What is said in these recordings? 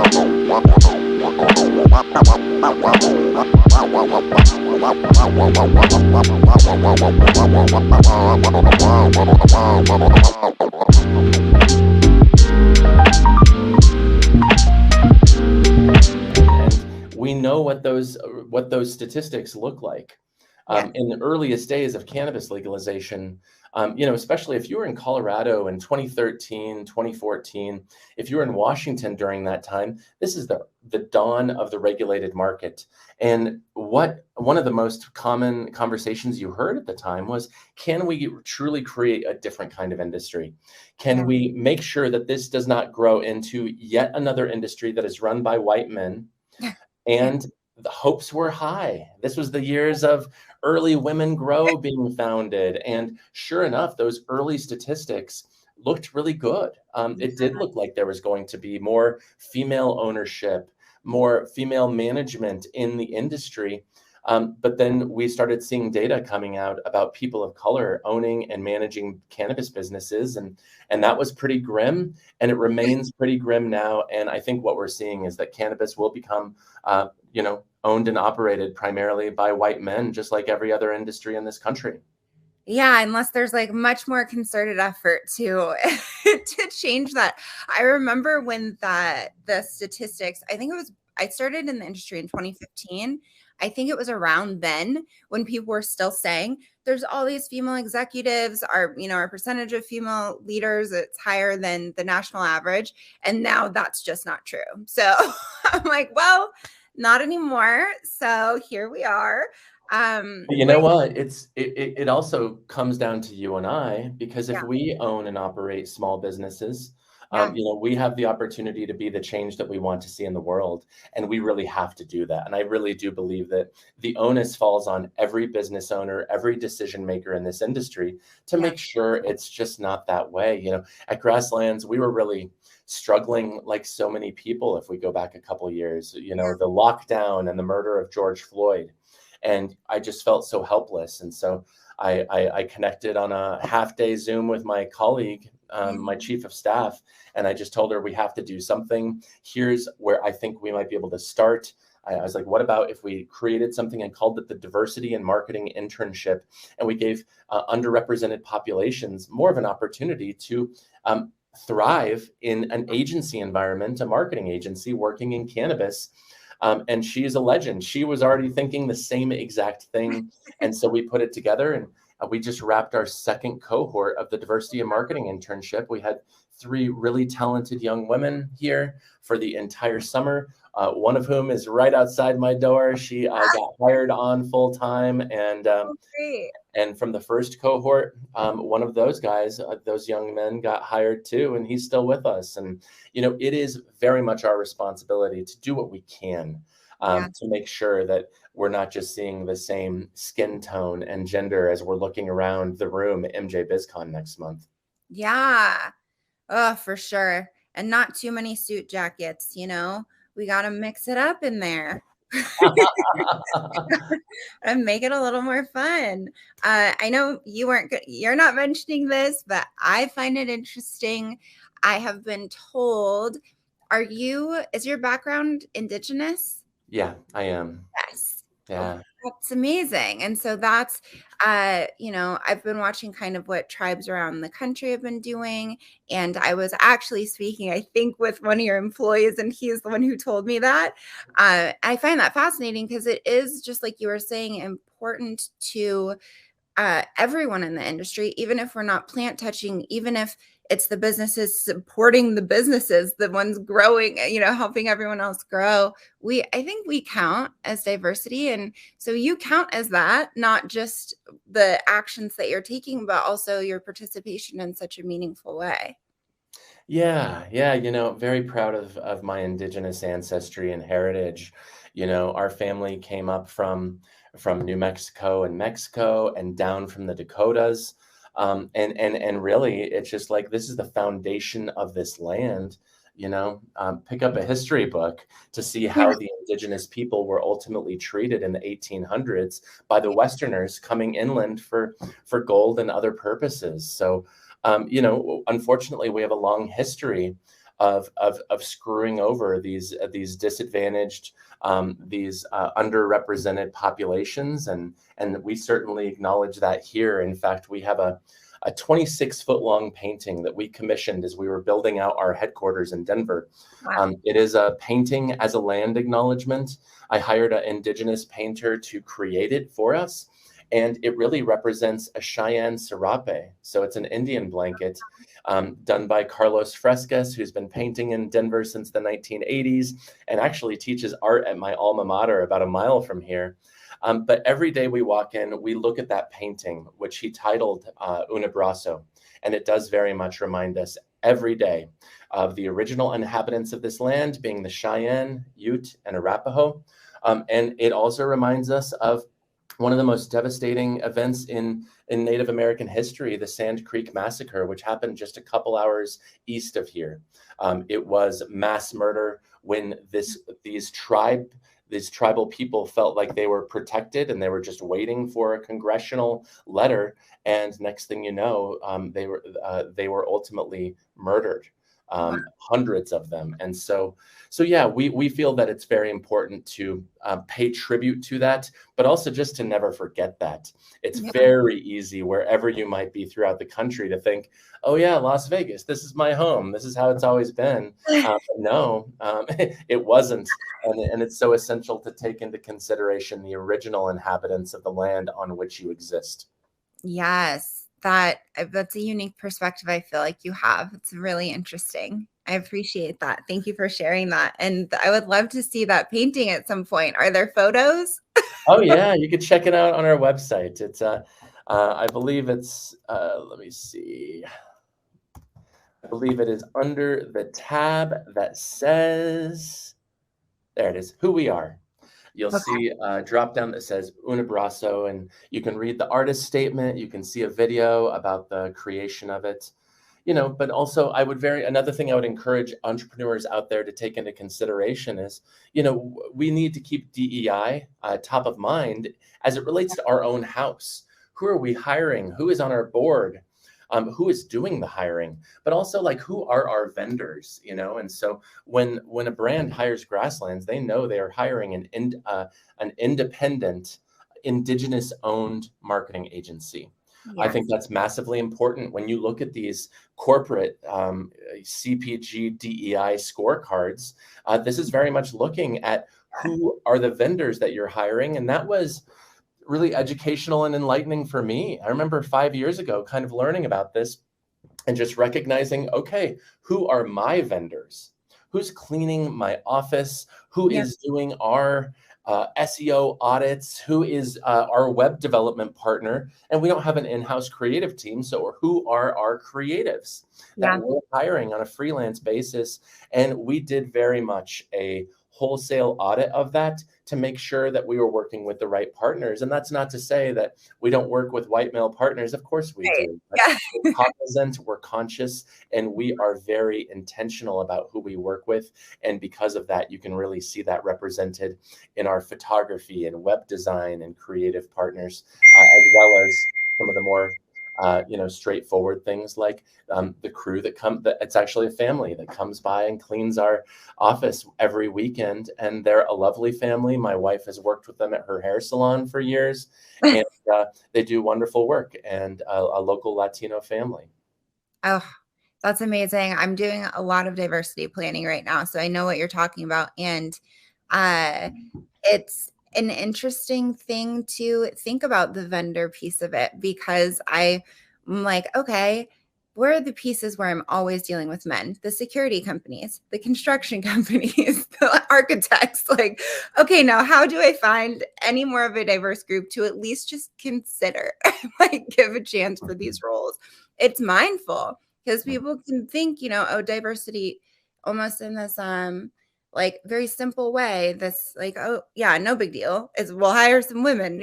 We know what those statistics look like. In the earliest days of cannabis legalization, especially if you were in Colorado in 2013, 2014, if you were in Washington during that time, this is the dawn of the regulated market. And one of the most common conversations you heard at the time was, can we truly create a different kind of industry? Can we make sure that this does not grow into yet another industry that is run by white men? And the hopes were high. This was the years of early Women Grow being founded. And sure enough, those early statistics looked really good. It did look like there was going to be more female ownership, more female management in the industry. But then we started seeing data coming out about people of color owning and managing cannabis businesses. And that was pretty grim, and it remains pretty grim now. And I think what we're seeing is that cannabis will become, owned and operated primarily by white men, just like every other industry in this country. Yeah, unless there's like much more concerted effort to to change that. I remember when the statistics, I started in the industry in 2015. I think it was around then when people were still saying there's all these female executives, our percentage of female leaders, it's higher than the national average. And now that's just not true. So I'm like, well, not anymore. So here we are. You know what? It also comes down to you and I, because if we own and operate small businesses, we have the opportunity to be the change that we want to see in the world. And we really have to do that. And I really do believe that the onus falls on every business owner, every decision maker in this industry to make sure it's just not that way. At Grasslands, we were really struggling like so many people. If we go back a couple of years, the lockdown and the murder of George Floyd. And I just felt so helpless. And so I connected on a half-day Zoom with my colleague, my chief of staff, and I just told her, we have to do something. Here's where I think we might be able to start. I was like, what about if we created something and called it the Diversity and Marketing Internship, and we gave underrepresented populations more of an opportunity to thrive in an agency environment, a marketing agency working in cannabis. And she's a legend. She was already thinking the same exact thing. And so we put it together, and we just wrapped our second cohort of the Diversity and Marketing Internship. We had 3 really talented young women here for the entire summer, one of whom is right outside my door. She got hired on full time. And from the first cohort, one of those guys, those young men, got hired too, and he's still with us. And, it is very much our responsibility to do what we can to make sure that we're not just seeing the same skin tone and gender as we're looking around the room at MJ BizCon next month. Yeah. Oh, for sure. And not too many suit jackets, we got to mix it up in there. And make it a little more fun. I know you're not mentioning this, but I find it interesting. I have been told, is your background Indigenous? Yeah, I am. Yes. Yeah. That's amazing. And so that's, I've been watching kind of what tribes around the country have been doing. And I was actually speaking, I think, with one of your employees, and he's the one who told me that. I find that fascinating because it is, just like you were saying, important to everyone in the industry, even if we're not plant touching, even if it's the businesses supporting the businesses, the ones growing, helping everyone else grow. I think we count as diversity. And so you count as that, not just the actions that you're taking, but also your participation in such a meaningful way. Yeah. Very proud of my Indigenous ancestry and heritage. Our family came up from New Mexico and down from the Dakotas. And really, it's just like, this is the foundation of this land. Pick up a history book to see how the Indigenous people were ultimately treated in the 1800s by the Westerners coming inland for gold and other purposes. So, unfortunately, we have a long history of screwing over these disadvantaged, these underrepresented populations, and we certainly acknowledge that here. In fact, we have a 26-foot long painting that we commissioned as we were building out our headquarters in Denver. Wow. It is a painting as a land acknowledgement. I hired an indigenous painter to create it for us, and it really represents a Cheyenne serape. So it's an Indian blanket done by Carlos Frescas, who's been painting in Denver since the 1980s and actually teaches art at my alma mater about a mile from here. But every day we walk in, we look at that painting, which he titled Un Abrazo. And it does very much remind us every day of the original inhabitants of this land being the Cheyenne, Ute, and Arapaho. And it also reminds us of one of the most devastating events in Native American history, the Sand Creek Massacre, which happened just a couple hours east of here. It was mass murder when these tribal people felt like they were protected and they were just waiting for a congressional letter. And next thing you know, they were ultimately murdered, hundreds of them. And so yeah, we feel that it's very important to pay tribute to that, but also just to never forget that. It's very easy wherever you might be throughout the country to think, oh yeah, Las Vegas, this is my home. This is how it's always been. No, it wasn't. And it's so essential to take into consideration the original inhabitants of the land on which you exist. Yes, that's a unique perspective I feel like you have. It's really interesting. I appreciate that. Thank you for sharing that. And I would love to see that painting at some point. Are there photos? Oh yeah, you could check it out on our website. It's I believe it's let me see. I believe it is under the tab that says, there it is, Who We Are. You'll see a drop down that says Un Abrazo, and you can read the artist statement. You can see a video about the creation of it. But also another thing I would encourage entrepreneurs out there to take into consideration is, we need to keep DEI top of mind as it relates to our own house. Who are we hiring? Who is on our board? Who is doing the hiring, but also like who are our vendors, And so when a brand hires Grasslands, they know they are hiring an independent, indigenous-owned marketing agency. Yes. I think that's massively important when you look at these corporate CPG DEI scorecards. This is very much looking at who are the vendors that you're hiring, and that was really educational and enlightening for me. I remember 5 years ago kind of learning about this and just recognizing, okay, who are my vendors? Who's cleaning my office? Who is doing our SEO audits? Who is our web development partner? And we don't have an in-house creative team. So who are our creatives that we're hiring on a freelance basis? And we did very much a wholesale audit of that to make sure that we were working with the right partners. And that's not to say that we don't work with white male partners. Of course we do. We're cognizant, we're conscious, and we are very intentional about who we work with. And because of that, you can really see that represented in our photography and web design and creative partners, as well as some of the more straightforward things like the crew it's actually a family that comes by and cleans our office every weekend. And they're a lovely family. My wife has worked with them at her hair salon for years, and they do wonderful work, and a local Latino family. Oh, that's amazing. I'm doing a lot of diversity planning right now, so I know what you're talking about. And it's an interesting thing to think about, the vendor piece of it, because I'm like, okay, where are the pieces where I'm always dealing with men? The security companies, the construction companies, the architects. Like, okay, now how do I find any more of a diverse group to at least just consider, like give a chance for these roles? It's mindful, because people can think, oh, diversity almost in this like very simple way, this like, oh yeah, no big deal, is we'll hire some women,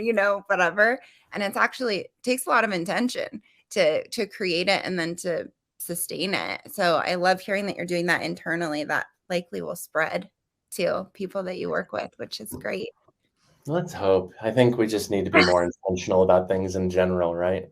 whatever. And it's actually takes a lot of intention to create it and then to sustain it. So I love hearing that you're doing that internally. That likely will spread to people that you work with, which is great. Let's hope. I think we just need to be more intentional about things in general, right?